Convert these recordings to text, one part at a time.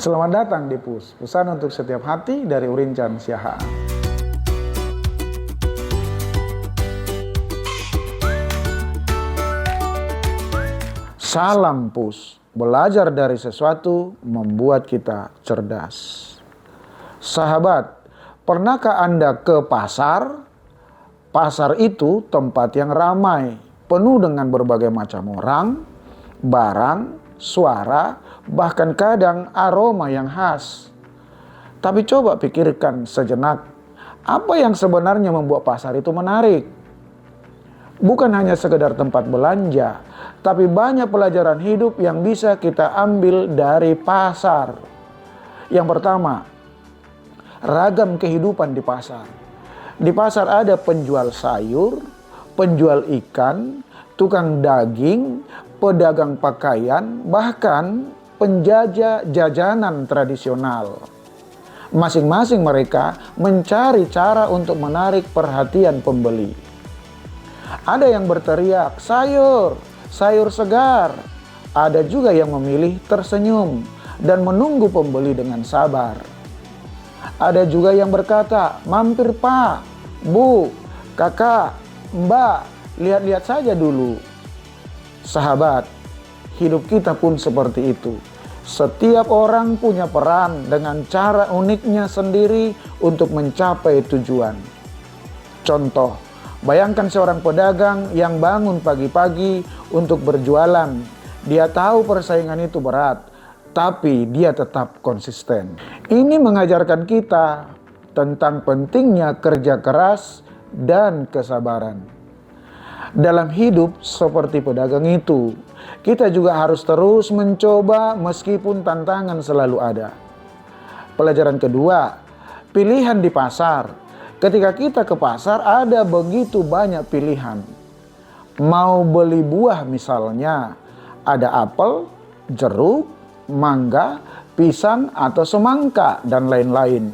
Selamat datang di PUS, pesan untuk setiap hati dari Urincan Siahaan. Salam PUS, belajar dari sesuatu membuat kita cerdas. Sahabat, pernahkah Anda ke pasar? Pasar itu tempat yang ramai, penuh dengan berbagai macam orang, barang, suara, bahkan kadang aroma yang khas. Tapi coba pikirkan sejenak, apa yang sebenarnya membuat pasar itu menarik? Bukan hanya sekedar tempat belanja, tapi banyak pelajaran hidup yang bisa kita ambil dari pasar. Yang pertama, ragam kehidupan di pasar. Di pasar ada penjual sayur, penjual ikan, tukang daging, pedagang pakaian, bahkan penjajah jajanan tradisional. Masing-masing mereka mencari cara untuk menarik perhatian pembeli. Ada yang berteriak, sayur, sayur segar. Ada juga yang memilih tersenyum dan menunggu pembeli dengan sabar. Ada juga yang berkata, mampir pak, bu, kakak, mbak, lihat-lihat saja dulu. Sahabat, hidup kita pun seperti itu. Setiap orang punya peran dengan cara uniknya sendiri untuk mencapai tujuan. Contoh, bayangkan seorang pedagang yang bangun pagi-pagi untuk berjualan. Dia tahu persaingan itu berat, tapi dia tetap konsisten. Ini mengajarkan kita tentang pentingnya kerja keras dan kesabaran. Dalam hidup seperti pedagang itu, kita juga harus terus mencoba meskipun tantangan selalu ada. Pelajaran kedua, pilihan di pasar. Ketika kita ke pasar ada begitu banyak pilihan. Mau beli buah misalnya, ada apel, jeruk, mangga, pisang atau semangka dan lain-lain.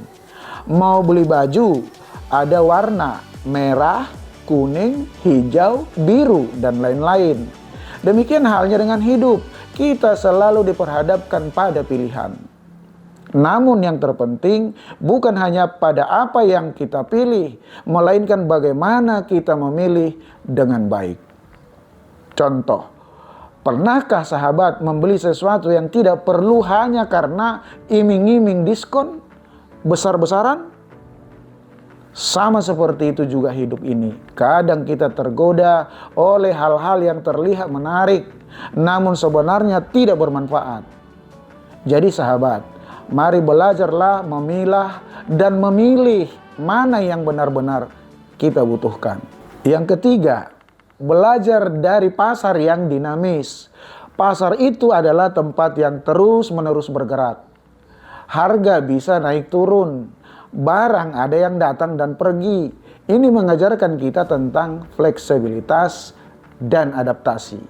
Mau beli baju, ada warna merah, kuning, hijau, biru, dan lain-lain. Demikian halnya dengan hidup, kita selalu diperhadapkan pada pilihan. Namun yang terpenting bukan hanya pada apa yang kita pilih, melainkan bagaimana kita memilih dengan baik. Contoh, pernahkah sahabat membeli sesuatu yang tidak perlu hanya karena iming-iming diskon besar-besaran? Sama seperti itu juga hidup ini. Kadang kita tergoda oleh hal-hal yang terlihat menarik, namun sebenarnya tidak bermanfaat. Jadi sahabat, mari belajarlah memilah dan memilih mana yang benar-benar kita butuhkan. Yang ketiga, belajar dari pasar yang dinamis. Pasar itu adalah tempat yang terus-menerus bergerak. Harga bisa naik turun. Barang ada yang datang dan pergi. Ini mengajarkan kita tentang fleksibilitas dan adaptasi.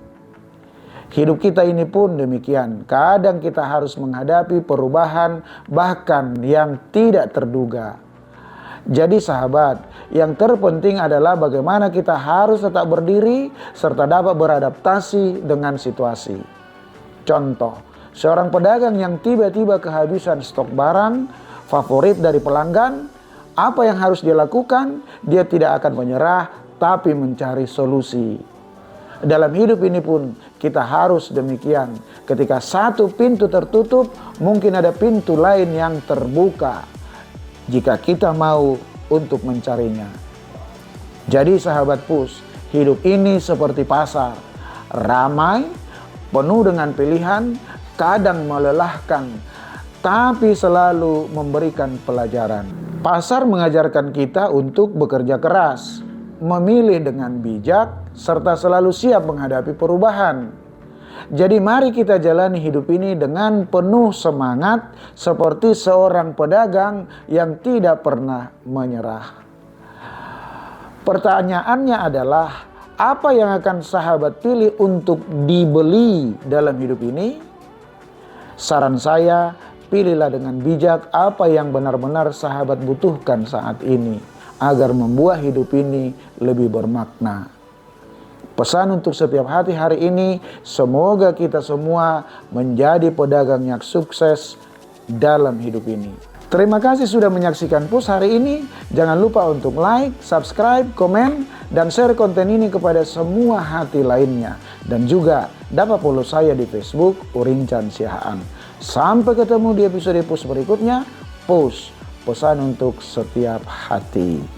Hidup kita ini pun demikian. Kadang kita harus menghadapi perubahan bahkan yang tidak terduga. Jadi sahabat, yang terpenting adalah bagaimana kita harus tetap berdiri serta dapat beradaptasi dengan situasi. Contoh, seorang pedagang yang tiba-tiba kehabisan stok barang favorit dari pelanggan, apa yang harus dia lakukan? Dia tidak akan menyerah, tapi mencari solusi. Dalam hidup ini pun kita harus demikian. Ketika satu pintu tertutup, mungkin ada pintu lain yang terbuka jika kita mau untuk mencarinya. Jadi sahabat PUS, hidup ini seperti pasar, ramai, penuh dengan pilihan, kadang melelahkan, tapi selalu memberikan pelajaran. Pasar mengajarkan kita untuk bekerja keras, memilih dengan bijak, serta selalu siap menghadapi perubahan. Jadi mari kita jalani hidup ini dengan penuh semangat seperti seorang pedagang yang tidak pernah menyerah. Pertanyaannya adalah, apa yang akan sahabat pilih untuk dibeli dalam hidup ini? Saran saya, pilihlah dengan bijak apa yang benar-benar sahabat butuhkan saat ini, agar membuat hidup ini lebih bermakna. Pesan untuk setiap hati hari ini, semoga kita semua menjadi pedagang yang sukses dalam hidup ini. Terima kasih sudah menyaksikan Pus hari ini. Jangan lupa untuk like, subscribe, komen, dan share konten ini kepada semua hati lainnya. Dan juga dapat follow saya di Facebook Urincan Siahaan. Sampai ketemu di episode Pus berikutnya. Pus, pesan untuk setiap hati.